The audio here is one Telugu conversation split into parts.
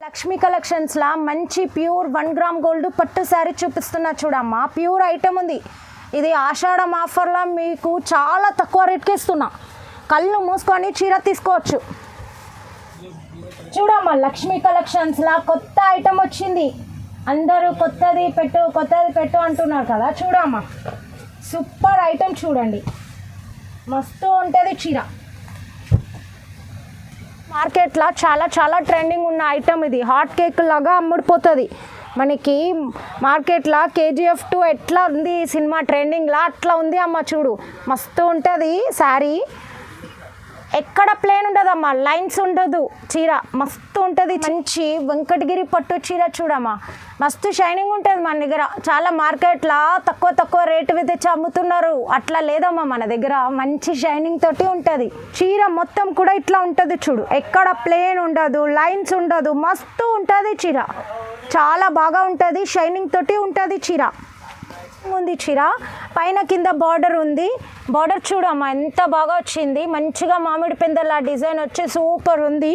లక్ష్మీ కలెక్షన్స్ లా మంచి ప్యూర్ 1 గ్రామ్ గోల్డ్ పట్టు శారీ చూపిస్తున్నా చూడమ్మా. ప్యూర్ ఐటమ్ ఉంది. ఇది ఆషాఢం ఆఫర్లో మీకు చాలా తక్కువ రేట్కి ఇస్తున్నా. కళ్ళు మూసుకొని చీర తీసుకోవచ్చు. చూడమ్మా, లక్ష్మీ కలెక్షన్స్ లా కొత్త ఐటమ్ వచ్చింది. అందరూ కొత్తది పెట్టు అంటున్నారు కదా. చూడమ్మా, సూపర్ ఐటమ్ చూడండి, మస్తు ఉంటుంది చీర. మార్కెట్లో చాలా ట్రెండింగ్ ఉన్న ఐటమ్ ఇది. హాట్ కేక్ లాగా అమ్ముడిపోతుంది మనకి మార్కెట్లో. KGF2 ఎట్లా ఉంది సినిమా ట్రెండింగ్లా అట్లా ఉంది అమ్మ. చూడు, మస్తు ఉంటుంది శారీ. ఎక్కడ ప్లేన్ ఉండదమ్మా, లైన్స్ ఉండదు. చీర మస్తు ఉంటుంది. మంచి వెంకటగిరి పట్టు చీర చూడమ్మా, మస్తు షైనింగ్ ఉంటుంది మన దగ్గర. చాలా మార్కెట్లో తక్కువ రేటు తెచ్చి అమ్ముతున్నారు. అట్లా లేదమ్మా, మన దగ్గర మంచి షైనింగ్ తోటి ఉంటుంది. చీర మొత్తం కూడా ఇట్లా ఉంటుంది చూడు, ఎక్కడ ప్లేన్ ఉండదు, లైన్స్ ఉండదు, మస్తు ఉంటుంది చీర. చాలా బాగా ఉంటుంది, షైనింగ్ తోటి ఉంటుంది చీర. ఉంది చీర పైన కింద బార్డర్ ఉంది. బార్డర్ చూడమ్మా ఎంత బాగా వచ్చింది. మంచిగా మామిడి పిందెల డిజైన్ వచ్చి సూపర్ ఉంది.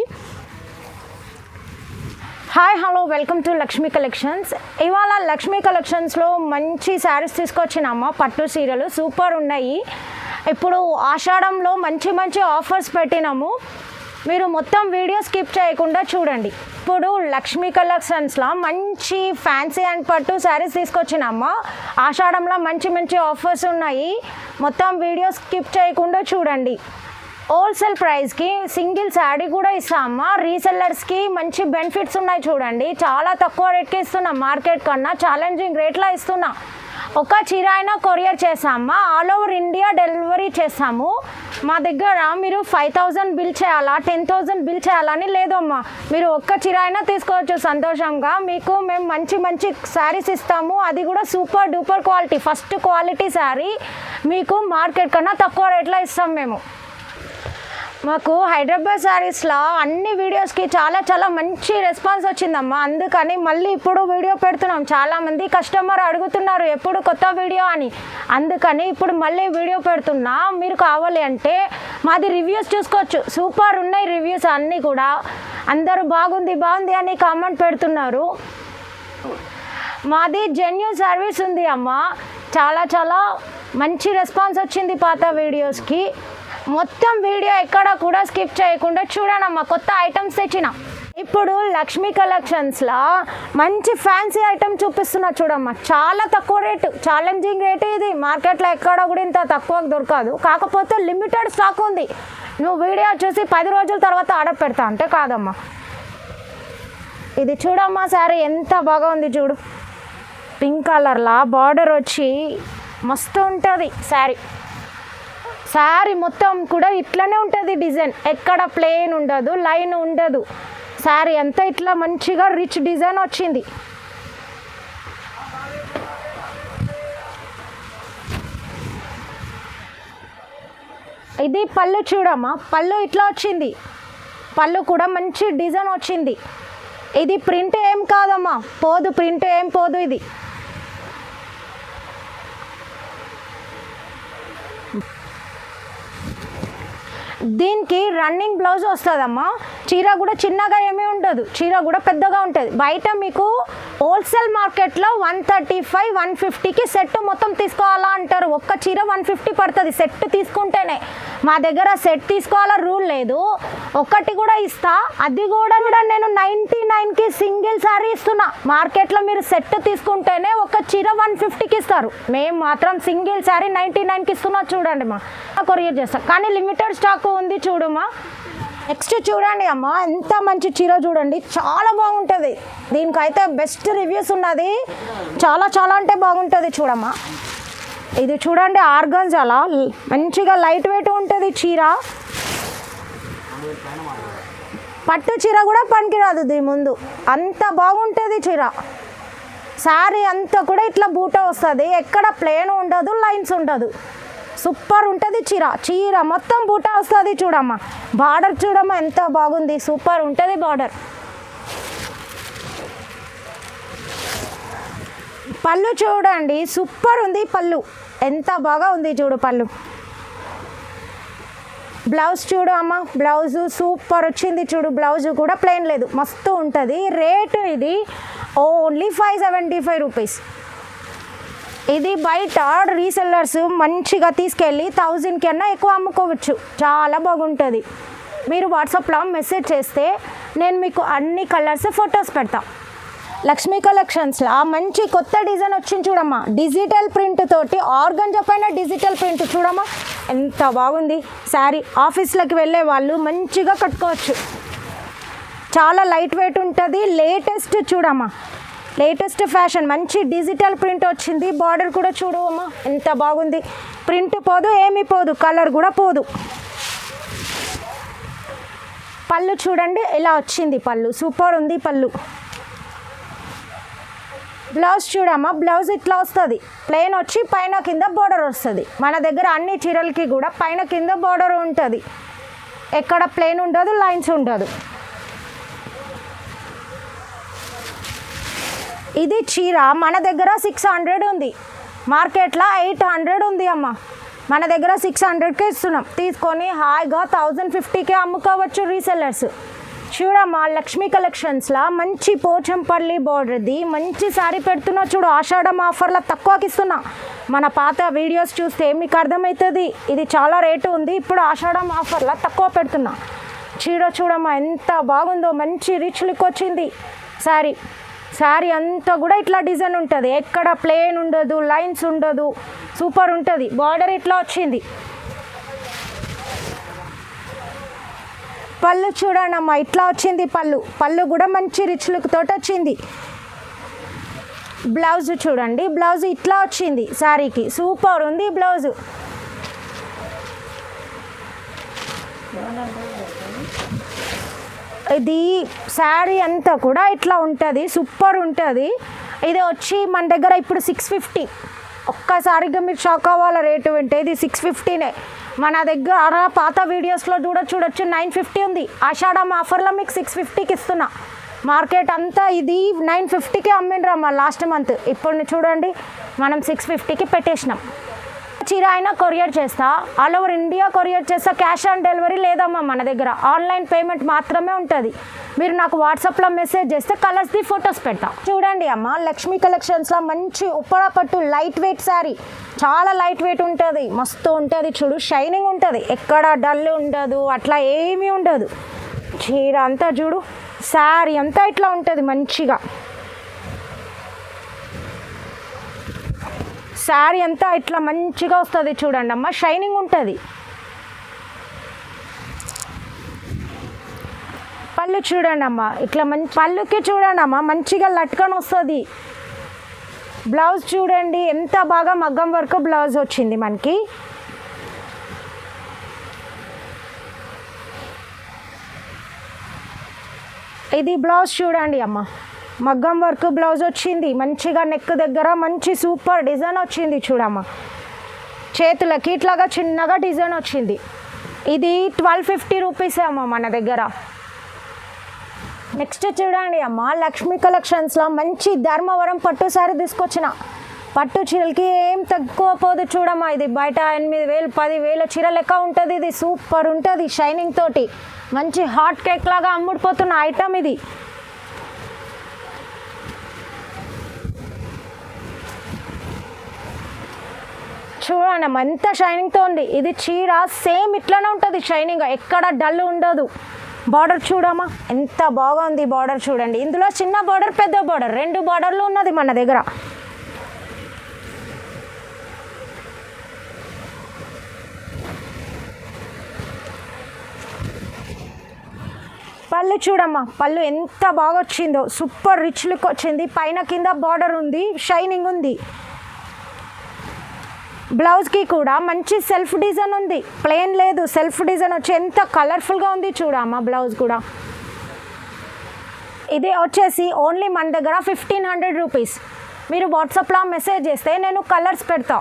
Hi hello, welcome to Lakshmi collections. ఇవాళ లక్ష్మీ కలెక్షన్స్లో మంచి శారీస్ తీసుకొచ్చినామా. పట్టు చీరలు సూపర్ ఉన్నాయి. ఇప్పుడు ఆషాఢంలో మంచి ఆఫర్స్ పెట్టినాము. మీరు మొత్తం వీడియో స్కిప్ చేయకుండా చూడండి. ఇప్పుడు లక్ష్మీ కలెక్షన్స్లో మంచి ఫ్యాన్సీ అండ్ పట్టు శారీస్ తీసుకొచ్చినామా. ఆషాఢంలో మంచి ఆఫర్స్ ఉన్నాయి. మొత్తం వీడియో స్కిప్ చేయకుండా చూడండి. హోల్సేల్ ప్రైస్కి సింగిల్ శారీ కూడా ఇస్తామా. రీసెల్లర్స్కి మంచి బెనిఫిట్స్ ఉన్నాయి చూడండి. చాలా తక్కువ రేట్కి ఇస్తున్నాం. మార్కెట్ కన్నా ఛాలెంజింగ్ రేట్లో ఇస్తున్నా. ఒక చీర అయినా కొరియర్ చేసామా. ఆల్ ఓవర్ ఇండియా డెలివరీ చేస్తాము. మా దగ్గర మీరు 5000 బిల్ చేయాలా, 10,000 బిల్ చేయాలని లేదమ్మా. మీరు ఒక్క చీర అయినా తీసుకోవచ్చు సంతోషంగా. మీకు మేము మంచి శారీస్ ఇస్తాము. అది కూడా super duper quality, first quality sari మీకు మార్కెట్ కన్నా తక్కువ రేట్లో ఇస్తాం మేము. మాకు హైదరాబాద్ శారీస్లో అన్ని వీడియోస్కి చాలా మంచి రెస్పాన్స్ వచ్చిందమ్మా. అందుకని మళ్ళీ ఇప్పుడు వీడియో పెడుతున్నాం. చాలామంది కస్టమర్ అడుగుతున్నారు ఎప్పుడు కొత్త వీడియో అని. అందుకని ఇప్పుడు మళ్ళీ వీడియో పెడుతున్నా. మీరు కావాలి అంటే మాది రివ్యూస్ చూసుకోవచ్చు. సూపర్ ఉన్నాయి రివ్యూస్ అన్నీ కూడా. అందరూ బాగుంది అని కామెంట్ పెడుతున్నారు. మాది జెన్యూన్ సర్వీస్ ఉంది అమ్మ. చాలా మంచి రెస్పాన్స్ వచ్చింది పాత వీడియోస్కి. మొత్తం వీడియో ఎక్కడ కూడా స్కిప్ చేయకుండా చూడనమ్మా. కొత్త ఐటమ్స్ తెచ్చిన. ఇప్పుడు లక్ష్మీ కలెక్షన్స్లో మంచి ఫ్యాన్సీ ఐటమ్ చూపిస్తున్నా చూడమ్మా. చాలా తక్కువ రేటు, ఛాలెంజింగ్ రేటు ఇది. మార్కెట్లో ఎక్కడ కూడా ఇంత తక్కువకు దొరకదు. కాకపోతే లిమిటెడ్ స్టాక్ ఉంది. నువ్వు వీడియో చూసి 10 రోజుల తర్వాత ఆర్డర్ పెడతా అంటే కాదమ్మా. ఇది చూడమ్మా, శారీ ఎంత బాగా ఉంది చూడు. పింక్ కలర్లా బార్డర్ వచ్చి మస్తు ఉంటుంది శారీ మొత్తం కూడా ఇట్లనే ఉంటుంది డిజైన్. ఎక్కడ ప్లెయిన్ ఉండదు, లైన్ ఉండదు. శారీ అంతా ఇట్లా మంచిగా రిచ్ డిజైన్ వచ్చింది. ఇది పళ్ళు చూడమ్మా, పళ్ళు ఇట్లా వచ్చింది. పళ్ళు కూడా మంచి డిజైన్ వచ్చింది. ఇది ప్రింట్ ఏం కాదమ్మా, ప్రింట్ ఏం పోదు. ఇది దీనికి రన్నింగ్ బ్లౌజ్ వస్తుందమ్మా. చీర కూడా చిన్నగా ఏమీ ఉండదు, చీర కూడా పెద్దగా ఉంటుంది. బయట మీకు హోల్సేల్ మార్కెట్లో 135, 150కి సెట్ మొత్తం తీసుకోవాలా అంటారు. ఒక్క చీర 150 పడుతుంది సెట్ తీసుకుంటేనే. మా దగ్గర సెట్ తీసుకోవాలా రూల్ లేదు. ఒకటి కూడా ఇస్తా. అది కూడా నేను 99కి సింగిల్ శారీ ఇస్తున్నా. మార్కెట్లో మీరు సెట్ తీసుకుంటేనే ఒక చీర 150కి ఇస్తారు. మేము మాత్రం సింగిల్ శారీ 99కి ఇస్తున్నా. చూడండి మా కొరియర్ చేస్తాం, కానీ లిమిటెడ్ స్టాక్ ఉంది చూడమ్మా. నెక్స్ట్ చూడండి అమ్మ, ఎంత మంచి చీర చూడండి. చాలా బాగుంటుంది. దీనికైతే బెస్ట్ రివ్యూస్ ఉన్నది. చాలా అంటే బాగుంటుంది చూడమ్మా. ఇది చూడండి, ఆర్గాన్జాలా మంచిగా లైట్ వెయిట్ ఉంటుంది చీర. పట్టు చీర కూడా పనికిరాదు దీని ముందు, అంత బాగుంటుంది చీర. శారీ అంతా కూడా ఇట్లా బూట వస్తుంది. ఎక్కడ ప్లేన్ ఉండదు, లైన్స్ ఉండదు. సూపర్ ఉంటుంది చీర మొత్తం బూట వస్తుంది చూడమ్మా. బార్డర్ చూడమ్మా ఎంత బాగుంది, సూపర్ ఉంటుంది బార్డర్. పళ్ళు చూడండి, సూపర్ ఉంది పళ్ళు, ఎంత బాగా ఉంది చూడు పళ్ళు. బ్లౌజ్ చూడు అమ్మ, బ్లౌజు సూపర్ వచ్చింది చూడు. బ్లౌజు కూడా ప్లెయిన్ లేదు, మస్తు ఉంటుంది. రేటు ఇది ఓన్లీ 575 రూపీస్. ఇది బయట రీసెల్లర్స్ మంచిగా తీసుకెళ్ళి 1000 కన్నా ఎక్కువ అమ్ముకోవచ్చు. చాలా బాగుంటుంది. మీరు వాట్సాప్లో మెసేజ్ చేస్తే నేను మీకు అన్ని కలర్స్ ఫొటోస్ పెడతా. లక్ష్మీ కలెక్షన్స్లో మంచి కొత్త డిజైన్ వచ్చింది చూడమ్మా. డిజిటల్ ప్రింట్ తోటి ఆర్గంజా పైన డిజిటల్ ప్రింట్ చూడమ్మా, ఎంత బాగుంది. శారీ ఆఫీస్లోకి వెళ్ళే వాళ్ళు మంచిగా కట్టుకోవచ్చు. చాలా లైట్ వెయిట్ ఉంటుంది. లేటెస్ట్ చూడమ్మా, లేటెస్ట్ ఫ్యాషన్. మంచి డిజిటల్ ప్రింట్ వచ్చింది. బార్డర్ కూడా చూడు అమ్మా, ఎంత బాగుంది. ప్రింట్ పోదు, ఏమీ పోదు, కలర్ కూడా పోదు. పళ్ళు చూడండి ఎలా వచ్చింది. పళ్ళు సూపర్ ఉంది. పళ్ళు బ్లౌజ్ చూడమ్మా, బ్లౌజ్ ఇట్లా వస్తుంది. ప్లెయిన్ వచ్చి పైన కింద బార్డర్ వస్తుంది. మన దగ్గర అన్ని చీరలకి కూడా పైన కింద బార్డర్ ఉంటుంది. ఎక్కడ ప్లెయిన్ ఉండదు, లైన్స్ ఉండదు. ఇది చీర మన దగ్గర 600 ఉంది, మార్కెట్లో 800 ఉంది అమ్మ. మన దగ్గర 600కే ఇస్తున్నాం. తీసుకొని హాయిగా 1050కే అమ్ముకోవచ్చు రీసెల్లర్స్. చూడమ్మా, లక్ష్మీ కలెక్షన్స్లో మంచి పోచంపల్లి బార్డర్ది మంచి శారీ పెడుతున్నా చూడు. ఆషాఢం ఆఫర్లో తక్కువకి ఇస్తున్నా. మన పాత వీడియోస్ చూస్తే మీకు అర్థమవుతుంది. ఇది చాలా రేటు ఉంది, ఇప్పుడు ఆషాఢం ఆఫర్లో తక్కువ పెడుతున్నా. చీర చూడమ్మా ఎంత బాగుందో, మంచి రిచ్ లుక్ వచ్చింది. శారీ అంతా కూడా ఇట్లా డిజైన్ ఉంటుంది. ఎక్కడ ప్లెయిన్ ఉండదు, లైన్స్ ఉండదు, సూపర్ ఉంటుంది. బార్డర్ ఇట్లా వచ్చింది. పళ్ళు చూడండి అమ్మ, ఇట్లా వచ్చింది. పళ్ళు కూడా మంచి రిచ్ లుక్ తోటి వచ్చింది. బ్లౌజ్ చూడండి, బ్లౌజ్ ఇట్లా వచ్చింది. శారీకి సూపర్ ఉంది బ్లౌజు. ఇది శారీ అంతా కూడా ఇట్లా ఉంటుంది, సూపర్ ఉంటుంది. ఇది వచ్చి మన దగ్గర ఇప్పుడు 650. ఒక్కసారిగా మీరు షాక్ అవ్వాల రేటు వింటే. ఇది 650నే. మన దగ్గర పాత వీడియోస్లో చూడొచ్చు 950 ఉంది. ఆషాఢం ఆఫర్లో మీకు 650కి ఇస్తున్నా. మార్కెట్ అంతా ఇది 950కి అమ్మిండ్రమ్మా లాస్ట్ మంత్. ఇప్పుడు చూడండి మనం 650కి పెట్టేసినాం. చీర అయినా కొరియర్ చేస్తా, ఆల్ ఓవర్ ఇండియా కొరియర్ చేస్తా. క్యాష్ ఆన్ డెలివరీ లేదమ్మా మన దగ్గర, ఆన్లైన్ పేమెంట్ మాత్రమే ఉంటుంది. మీరు నాకు వాట్సాప్లో మెసేజ్ చేస్తే కలర్స్ది ఫొటోస్ పెడతా. చూడండి అమ్మ, లక్ష్మీ కలెక్షన్స్లో మంచి ఉప్పడ పట్టు లైట్ వెయిట్ శారీ. చాలా లైట్ వెయిట్ ఉంటుంది, మస్తు ఉంటుంది చూడు. షైనింగ్ ఉంటుంది, ఎక్కడ డల్ ఉండదు, అట్లా ఏమీ ఉండదు. చీర అంతా చూడు, శారీ అంతా ఇట్లా ఉంటుంది మంచిగా. శారీ అంతా ఇట్లా మంచిగా వస్తుంది చూడండి అమ్మ, షైనింగ్ ఉంటుంది. పళ్ళు చూడండి అమ్మ, ఇట్లా పళ్ళుకి చూడండి అమ్మ మంచిగా లట్కన్ వస్తుంది. బ్లౌజ్ చూడండి ఎంత బాగా మగ్గం వర్క్ బ్లౌజ్ వచ్చింది మనకి. ఇది బ్లౌజ్ చూడండి అమ్మ, మగ్గం వర్క్ బ్లౌజ్ వచ్చింది. మంచిగా నెక్ దగ్గర మంచి సూపర్ డిజైన్ వచ్చింది చూడమ్మ. చేతులకి ఇట్లాగా చిన్నగా డిజైన్ వచ్చింది. ఇది 1250 రూపీసే అమ్మ మన దగ్గర. నెక్స్ట్ చూడండి అమ్మ, లక్ష్మీ కలెక్షన్స్లో మంచి ధర్మవరం పట్టు శారీ తీసుకొచ్చిన. పట్టు చీరలకి ఏం తక్కువ పోదు చూడమ్మా. ఇది బయట 8000 10,000 చీర లెక్క ఉంటుంది. ఇది సూపర్ ఉంటుంది, షైనింగ్ తోటి మంచి హాట్ కేక్ లాగా అమ్ముడిపోతున్న ఐటమ్ ఇది. చూడండి అమ్మ ఎంత షైనింగ్తో ఉంది. ఇది చీర సేమ్ ఇట్లానే ఉంటుంది షైనింగ్, ఎక్కడ డల్ ఉండదు. బార్డర్ చూడమ్మా ఎంత బాగుంది. బార్డర్ చూడండి, ఇందులో చిన్న బార్డర్ పెద్ద బార్డర్ 2 బార్డర్లు ఉన్నది మన దగ్గర. పళ్ళు చూడమ్మా, పళ్ళు ఎంత బాగా వచ్చిందో, సూపర్ రిచ్ లుక్ వచ్చింది. పైన కింద బార్డర్ ఉంది, షైనింగ్ ఉంది. బ్లౌజ్కి కూడా మంచి సెల్ఫ్ డిజైన్ ఉంది, ప్లెయిన్ లేదు, సెల్ఫ్ డిజైన్ వచ్చి ఎంత కలర్ఫుల్గా ఉంది చూడమ్మా. బ్లౌజ్ కూడా ఇది వచ్చేసి ఓన్లీ మన దగ్గర 1500 రూపీస్. మీరు వాట్సాప్లో మెసేజ్ చేస్తే నేను కలర్స్ పెడతా,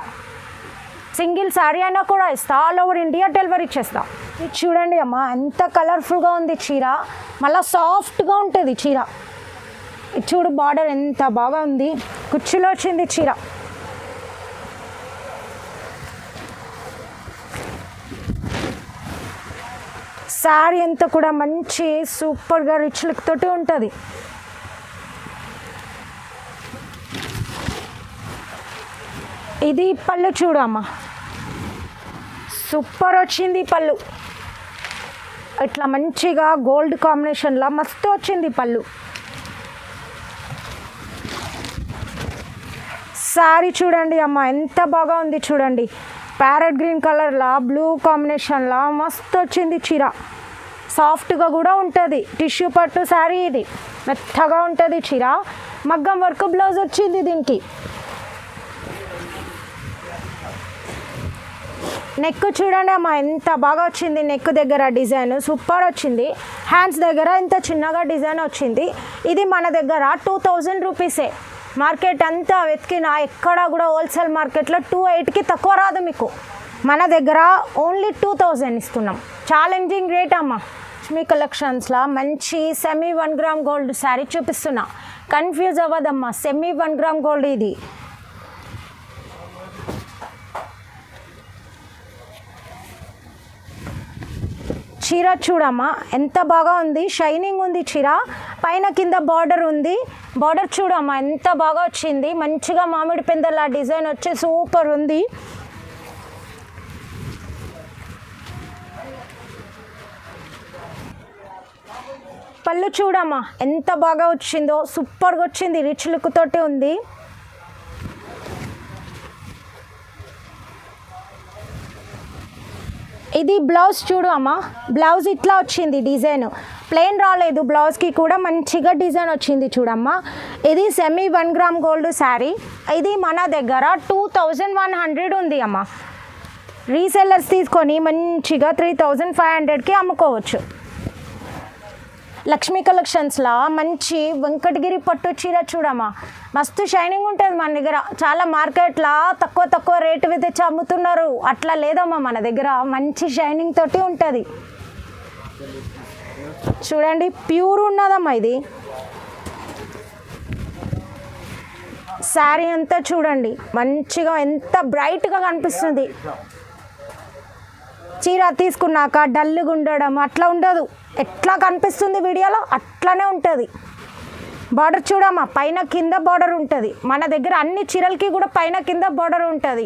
సింగిల్ శారీ అయినా కూడా ఇస్తా, ఆల్ ఓవర్ ఇండియా డెలివరీ చేస్తా. ఇది చూడండి అమ్మ ఎంత కలర్ఫుల్గా ఉంది చీర, మళ్ళీ సాఫ్ట్గా ఉంటుంది చీర. ఇది చూడు బార్డర్ ఎంత బాగా ఉంది, కుచ్చులో వచ్చింది చీర. శారీ అంతా కూడా మంచి సూపర్గా రిచ్ లుక్ తోటి ఉంటుంది. ఇది పళ్ళు చూడమ్మా, సూపర్ వచ్చింది పళ్ళు. ఇట్లా మంచిగా గోల్డ్ కాంబినేషన్లో మస్తు వచ్చింది పళ్ళు. శారీ చూడండి అమ్మ ఎంత బాగా ఉంది చూడండి. ప్యారెట్ గ్రీన్ కలర్లా బ్లూ కాంబినేషన్లా మస్తు వచ్చింది చీర. సాఫ్ట్గా కూడా ఉంటుంది. టిష్యూ పట్టు శారీ ఇది, మెత్తగా ఉంటుంది చీర. మగ్గం వర్క్ బ్లౌజ్ వచ్చింది దీనికి. నెక్ చూడండి అమ్మ ఎంత బాగా వచ్చింది. నెక్ దగ్గర డిజైన్ సూపర్ వచ్చింది. హ్యాండ్స్ దగ్గర ఇంత చిన్నగా డిజైన్ వచ్చింది. ఇది మన దగ్గర 2000 రూపీసే. మార్కెట్ అంతా వెతికినా ఎక్కడా కూడా హోల్సేల్ మార్కెట్లో 2800కి తక్కువ రాదు మీకు. మన దగ్గర ఓన్లీ 2000 ఇస్తున్నాం. ఛాలెంజింగ్ రేట్ అమ్మ. లక్ష్మీ కలెక్షన్స్లో మంచి సెమీ 1 గ్రామ్ గోల్డ్ శారీ చూపిస్తున్నా. కన్ఫ్యూజ్ అవ్వదమ్మా, సెమీ 1 గ్రామ్ గోల్డ్ ఇది. చీర చూడమ్మా ఎంత బాగా ఉంది, షైనింగ్ ఉంది చీర. పైన కింద బార్డర్ ఉంది. బార్డర్ చూడమ్మా ఎంత బాగా వచ్చింది. మంచిగా మామిడి పిందెల డిజైన్ వచ్చి సూపర్ ఉంది. పళ్ళు చూడమ్మా ఎంత బాగా వచ్చిందో, సూపర్గా వచ్చింది. రిచ్ లుక్ తోటి ఉంది. ఇది బ్లౌజ్ చూడు అమ్మ, బ్లౌజ్ ఇట్లా వచ్చింది డిజైన్. ప్లెయిన్ రాలేదు, బ్లౌజ్కి కూడా మంచిగా డిజైన్ వచ్చింది చూడమ్మా. ఇది సెమీ 1 గ్రామ్ గోల్డ్ శారీ. ఇది మన దగ్గర 2100 ఉంది అమ్మ. రీసెల్లర్స్ తీసుకొని మంచిగా 3500కి అమ్ముకోవచ్చు. లక్ష్మీ కలెక్షన్స్లో మంచి వెంకటగిరి పట్టు చీర చూడమ్మా, మస్తు షైనింగ్ ఉంటుంది మన దగ్గర. చాలా మార్కెట్లో తక్కువ రేటు తెచ్చి అమ్ముతున్నారు, అట్లా లేదమ్మా మన దగ్గర. మంచి షైనింగ్ తోటి ఉంటుంది చూడండి. ప్యూర్ ఉన్నదమ్మా ఇది. శారీ అంతా చూడండి మంచిగా ఎంత బ్రైట్గా కనిపిస్తుంది. చీర తీసుకున్నాక డల్గా ఉండడం అట్లా ఉండదు. ఎట్లా కనిపిస్తుంది వీడియోలో అట్లానే ఉంటుంది. బార్డర్ చూడమ్మా పైన కింద బార్డర్ ఉంటుంది. మన దగ్గర అన్ని చీరలకి కూడా పైన కింద బార్డర్ ఉంటుంది.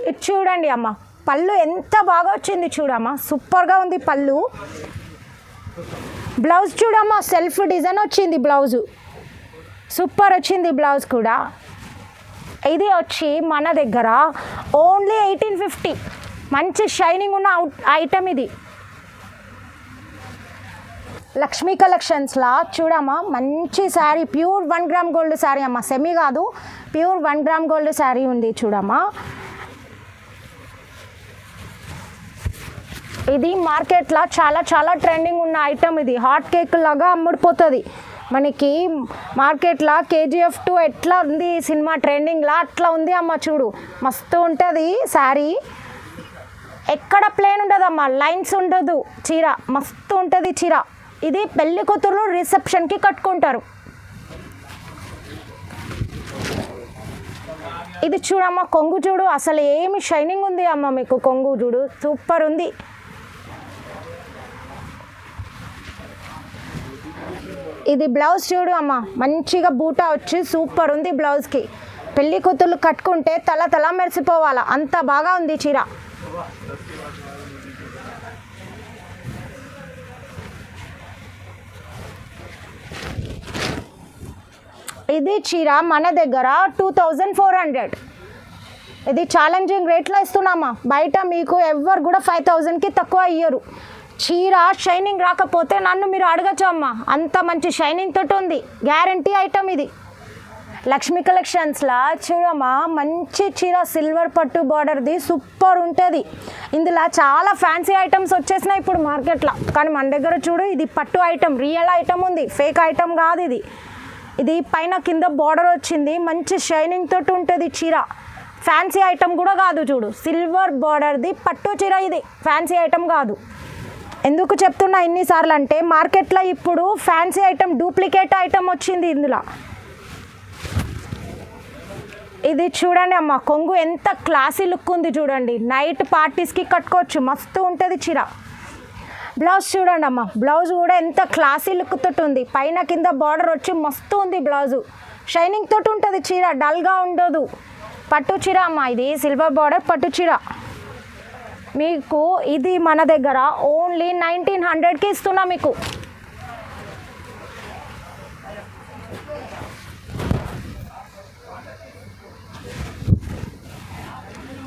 ఇది చూడండి అమ్మ, పళ్ళు ఎంత బాగా వచ్చింది చూడమ్మా, సూపర్గా ఉంది పళ్ళు. బ్లౌజ్ చూడమ్మా సెల్ఫ్ డిజైన్ వచ్చింది. బ్లౌజు సూపర్ వచ్చింది బ్లౌజ్ కూడా. ఇది వచ్చి మన దగ్గర ఓన్లీ 1850. మంచి షైనింగ్ ఉన్న ఐటమ్ ఇది. లక్ష్మీ కలెక్షన్స్లో చూడమ్మా మంచి sari, pure 1 gram gold sari అమ్మ, సెమీ కాదు ప్యూర్ 1 గ్రామ్ గోల్డ్ శారీ ఉంది చూడమ్మా. ఇది మార్కెట్లో చాలా ట్రెండింగ్ ఉన్న ఐటమ్. ఇది హాట్ కేక్ లాగా అమ్ముడిపోతుంది మనకి మార్కెట్లో. KGF 2 ఎట్లా ఉంది సినిమా ట్రెండింగ్లా అట్లా ఉంది అమ్మ. చూడు మస్తు ఉంటుంది శారీ. ఎక్కడ ప్లేన్ ఉండదమ్మా, లైన్స్ ఉండదు చీర, మస్తు ఉంటుంది చీర. ఇది పెళ్లి కూతురు రిసెప్షన్కి కట్టుకుంటారు. ఇది చూడమ్మా కొంగు చూడు, అసలు ఏమి షైనింగ్ ఉంది అమ్మ మీకు. కొంగు చూడు సూపర్ ఉంది. ఇది బ్లౌజ్ చూడు అమ్మ, మంచిగా బూటా వచ్చి సూపర్ ఉంది బ్లౌజ్కి. పెళ్లి కూతుర్లు కట్టుకుంటే తల మెరిసిపోవాలా, అంత బాగా ఉంది చీర. ఇది చీర మన దగ్గర 2400. ఇది ఛాలెంజింగ్ రేట్లో ఇస్తున్నామా. బయట మీకు ఎవరు కూడా 5000కి తక్కువ ఇయ్యరు. చీర షైనింగ్ రాకపోతే నన్ను మీరు అడగచ్చు అమ్మ, అంత మంచి షైనింగ్ తోటి ఉంది. గ్యారంటీ ఐటమ్ ఇది. లక్ష్మీ కలెక్షన్స్లో చూడమ్మా మంచి చీర, సిల్వర్ పట్టు బార్డర్ది సూపర్ ఉంటుంది. ఇందులో చాలా ఫ్యాన్సీ ఐటమ్స్ వచ్చేసినాయి ఇప్పుడు మార్కెట్లో. కానీ మన దగ్గర చూడు ఇది పట్టు ఐటమ్, రియల్ ఐటమ్ ఉంది, ఫేక్ ఐటమ్ కాదు ఇది. ఇది పైన కింద బార్డర్ వచ్చింది, మంచి షైనింగ్ తోటి ఉంటుంది చీర. ఫ్యాన్సీ ఐటమ్ కూడా కాదు చూడు, సిల్వర్ బార్డర్ది పట్టు చీర. ఇది ఫ్యాన్సీ ఐటమ్ కాదు. ఎందుకు చెప్తున్నా ఇన్నిసార్లు అంటే మార్కెట్లో ఇప్పుడు ఫ్యాన్సీ ఐటమ్ డూప్లికేట్ ఐటమ్ వచ్చింది ఇందులో. ఇది చూడండి అమ్మ, కొంగు ఎంత క్లాసీ లుక్ ఉంది చూడండి. నైట్ పార్టీస్కి కట్టుకోవచ్చు, మస్తు ఉంటుంది చీర. బ్లౌజ్ చూడండి అమ్మ, బ్లౌజ్ కూడా ఎంత క్లాసీ లుక్ తోటి ఉంది. పైన కింద బార్డర్ వచ్చి మస్తు ఉంది. బ్లౌజు షైనింగ్ తోటి ఉంటుంది చీర, డల్గా ఉండదు. పట్టు చీర అమ్మ, ఇది సిల్వర్ బార్డర్ పట్టు చీర. మీకు ఇది మన దగ్గర ఓన్లీ 1900కి ఇస్తున్నా మీకు.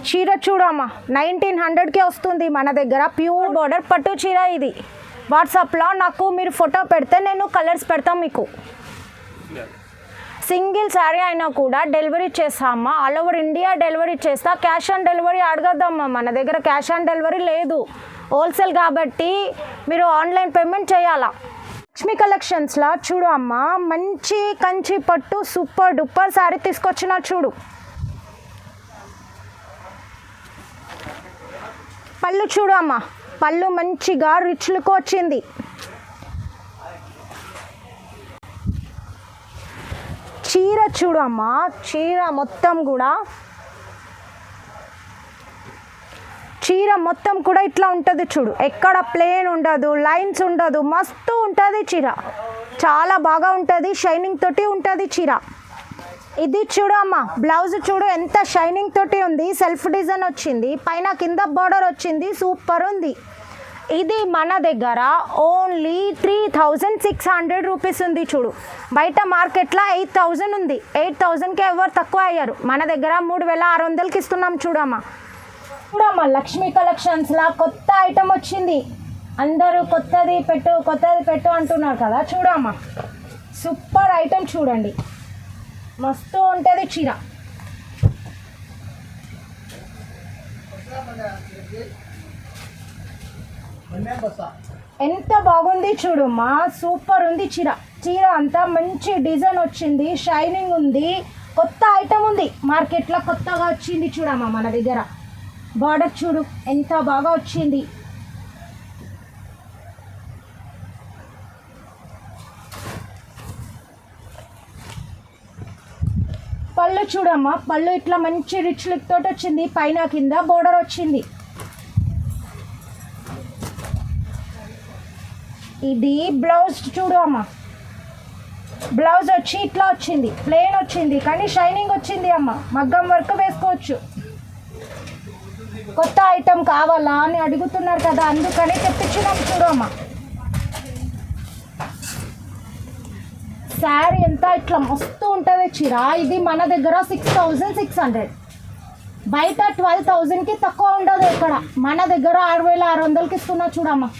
చీర చూడమ్మా, 1900కే వస్తుంది మన దగ్గర. ప్యూర్ బార్డర్ పట్టు చీర ఇది. వాట్సాప్లో నాకు మీరు ఫోటో పెడితే నేను కలర్స్ పెడతాం మీకు. సింగిల్ శారీ అయినా కూడా డెలివరీ చేస్తామా, ఆల్ ఓవర్ ఇండియా డెలివరీ చేస్తా. క్యాష్ ఆన్ డెలివరీ అడగద్దమ్మా, మన దగ్గర క్యాష్ ఆన్ డెలివరీ లేదు. హోల్సేల్ కాబట్టి మీరు ఆన్లైన్ పేమెంట్ చేయాలా. లక్ష్మీ కలెక్షన్స్లో చూడు అమ్మ, మంచి కంచి పట్టు సూపర్ డూపర్ శారీ తీసుకొచ్చిన చూడు. పళ్ళు చూడు అమ్మ, పళ్ళు మంచిగా రిచ్ లుక్ వచ్చింది. చీర చూడు అమ్మ, చీర మొత్తం కూడా ఇట్లా ఉంటుంది చూడు. ఎక్కడ ప్లేన్ ఉండదు, లైన్స్ ఉండదు, మస్తు ఉంటుంది చీర. చాలా బాగా ఉంటుంది, షైనింగ్ తోటి ఉంటుంది చీర. ఇది చూడు అమ్మ, బ్లౌజ్ చూడు ఎంత షైనింగ్ తోటి ఉంది. సెల్ఫ్ డిజైన్ వచ్చింది, పైన కింద బార్డర్ వచ్చింది, సూపర్ ఉంది. ఇది మన దగ్గర ఓన్లీ 3600 రూపీస్ ఉంది చూడు. బయట మార్కెట్లో 8000 ఉంది. 8000కి ఎవరు తక్కువ అయ్యారు. మన దగ్గర 3600కి ఇస్తున్నాం చూడమ్మా. లక్ష్మీ కలెక్షన్స్లో కొత్త ఐటమ్ వచ్చింది. అందరూ కొత్తది పెట్టు అంటున్నారు కదా. చూడమ్మా, సూపర్ ఐటమ్ చూడండి, మస్తు ఉంటుంది చీర. ఎంత బాగుంది చూడమ్మా, సూపర్ ఉంది చీర. చీర అంతా మంచి డిజైన్ వచ్చింది, షైనింగ్ ఉంది. కొత్త ఐటమ్ ఉంది, మార్కెట్లో కొత్తగా వచ్చింది చూడమ్మా. మన దగ్గర బార్డర్ చూడు ఎంత బాగా వచ్చింది. పళ్ళు చూడమ్మా, పళ్ళు ఇట్లా మంచి రిచ్ లుక్ తోటి వచ్చింది. పైన కింద బోర్డర్ వచ్చింది. ఇది బ్లౌజ్ చూడు అమ్మ, బ్లౌజ్ వచ్చి ఇట్లా వచ్చింది, ప్లెయిన్ వచ్చింది కానీ షైనింగ్ వచ్చింది అమ్మ. మగ్గం వర్క్ వేసుకోవచ్చు. కొత్త ఐటమ్ కావాలా అని అడుగుతున్నారు కదా, అందుకని తెప్పించినాం చూడు అమ్మ. శారీ ఎంత ఇట్లా మస్తు ఉంటుంది చీర. ఇది మన దగ్గర 6600, బయట 12000కి తక్కువ ఉండదు ఇక్కడ. మన దగ్గర 6600కి ఇస్తున్నా చూడమ్మా.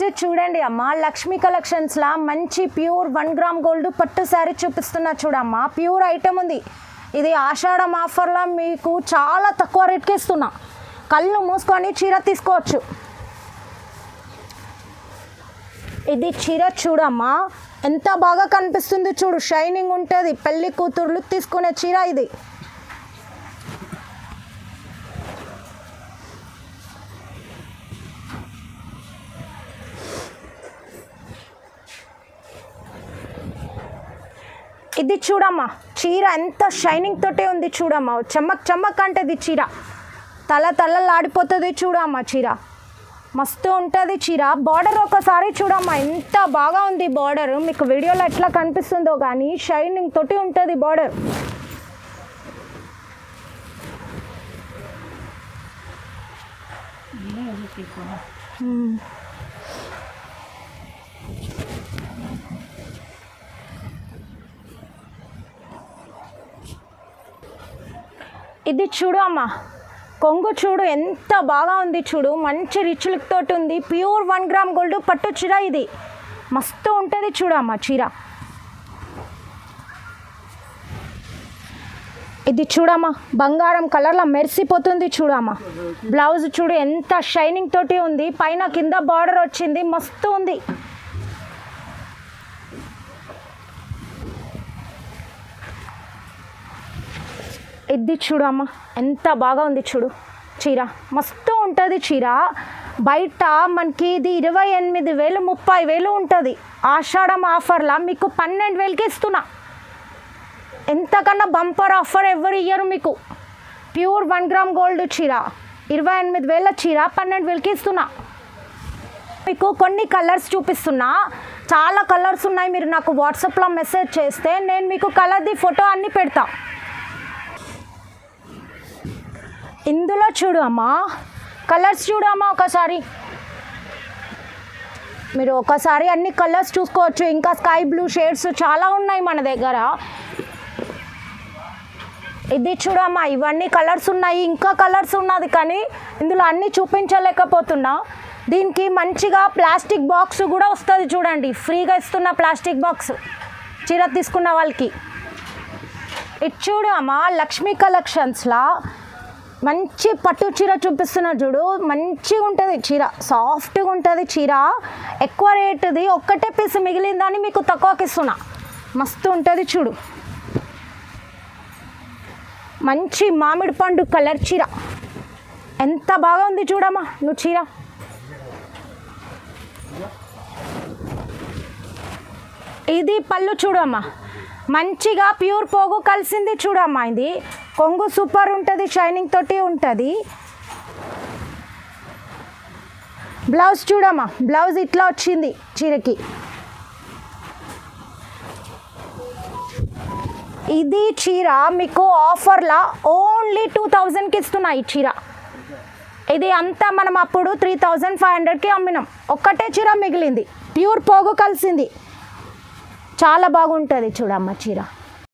నెక్స్ట్ చూడండి అమ్మ, లక్ష్మీ కలెక్షన్స్లో మంచి ప్యూర్ 1 గ్రామ్ గోల్డ్ పట్టు శారీ చూపిస్తున్నా చూడమ్మా. ప్యూర్ ఐటమ్ ఉంది. ఇది ఆషాఢం ఆఫర్లో మీకు చాలా తక్కువ రేట్కి ఇస్తున్నా. కళ్ళు మూసుకొని చీర తీసుకోవచ్చు. ఇది చీర చూడమ్మా, ఎంత బాగా కనిపిస్తుంది చూడు, షైనింగ్ ఉంటుంది. పెళ్లి కూతుర్లు తీసుకునే చీర ఇది. ఇది చూడమ్మా, చీర ఎంత షైనింగ్ తోటే ఉంది చూడమ్మా. చమ్మక్ చమ్మక్ అంటది చీర, తలలాడిపోతుంది చూడమ్మా. చీర మస్తు ఉంటుంది చీర. బార్డర్ ఒకసారి చూడమ్మా, ఎంత బాగా ఉంది బార్డర్. మీకు వీడియోలో ఎట్లా కనిపిస్తుందో కానీ షైనింగ్ తోటి ఉంటుంది బార్డర్. ఇది చూడు అమ్మా, కొంగు చూడు ఎంత బాగా ఉంది చూడు, మంచి రిచ్ లుక్ తోటి ఉంది. ప్యూర్ 1 గ్రామ్ గోల్డ్ పట్టు చీర ఇది. మస్తు ఉంటుంది చూడమ్మా చీర. ఇది చూడమ్మా, బంగారం కలర్లో మెరిసిపోతుంది చూడమ్మా. బ్లౌజ్ చూడు ఎంత షైనింగ్ తోటి ఉంది. పైన కింద బార్డర్ వచ్చింది, మస్తు ఉంది. ఇది చూడమ్మా, ఎంత బాగా ఉంది చూడు చీర. మస్తు ఉంటుంది చీర. బయట మనకి ఇది 28,000 30,000 ఉంటుంది. ఆషాఢం ఆఫర్లా మీకు 12,000కి ఇస్తున్నా. ఎంతకన్నా బంపర్ ఆఫర్ ఎవరు ఇయ్యరు మీకు. ప్యూర్ 1 గ్రామ్ గోల్డ్ చీర 28,000 చీర 12,000కి ఇస్తున్నా. మీకు కొన్ని కలర్స్ చూపిస్తున్నా, చాలా కలర్స్ ఉన్నాయి. మీరు నాకు వాట్సాప్లో మెసేజ్ చేస్తే నేను మీకు కలర్ది ఫోటో అన్నీ పెడతా. ఇందులో చూడు అమ్మా, కలర్స్ చూడు అమ్మా ఒకసారి. మీరు ఒకసారి అన్ని కలర్స్ చూసుకోవచ్చు. ఇంకా స్కై బ్లూ షేడ్స్ చాలా ఉన్నాయి మన దగ్గర. ఇది చూడమ్మా, ఇవన్నీ కలర్స్ ఉన్నాయి, ఇంకా కలర్స్ ఉన్నది కానీ ఇందులో అన్నీ చూపించలేకపోతున్నా. దీనికి మంచిగా ప్లాస్టిక్ బాక్స్ కూడా వస్తుంది చూడండి. ఫ్రీగా ఇస్తున్న ప్లాస్టిక్ బాక్స్ చీర తీసుకున్న వాళ్ళకి. ఇది చూడు అమ్మా, లక్ష్మీ కలెక్షన్స్లా మంచి పట్టు చీర చూపిస్తున్నా చూడు. మంచిగా ఉంటుంది చీర, సాఫ్ట్గా ఉంటుంది చీర. ఎక్కువ రేటుది, ఒక్కటే పీస్ మిగిలిందని మీకు తక్కువకి ఇస్తున్నా. మస్తు ఉంటుంది చూడు. మంచి మామిడి పండు కలర్ చీర ఎంత బాగా ఉంది చూడమ్మా నువ్వు చీర. ఇది పళ్ళు చూడమ్మా, మంచిగా ప్యూర్ పోగు కలిసింది చూడమ్మా. ఇది కొంగు సూపర్ ఉంటుంది, షైనింగ్ తోటి ఉంటుంది. బ్లౌజ్ చూడమ్మా, బ్లౌజ్ ఇట్లా వచ్చింది చీరకి. ఇది చీర మీకు ఆఫర్లా ఓన్లీ 2,000కి ఇస్తున్నా ఈ చీర. ఇది అంతా మనం అప్పుడు 3,500కి అమ్మినాం. ఒక్కటే చీర మిగిలింది, ప్యూర్ పోగు కలిసింది. చాలా బాగుంటుంది చూడమ్మ చీర.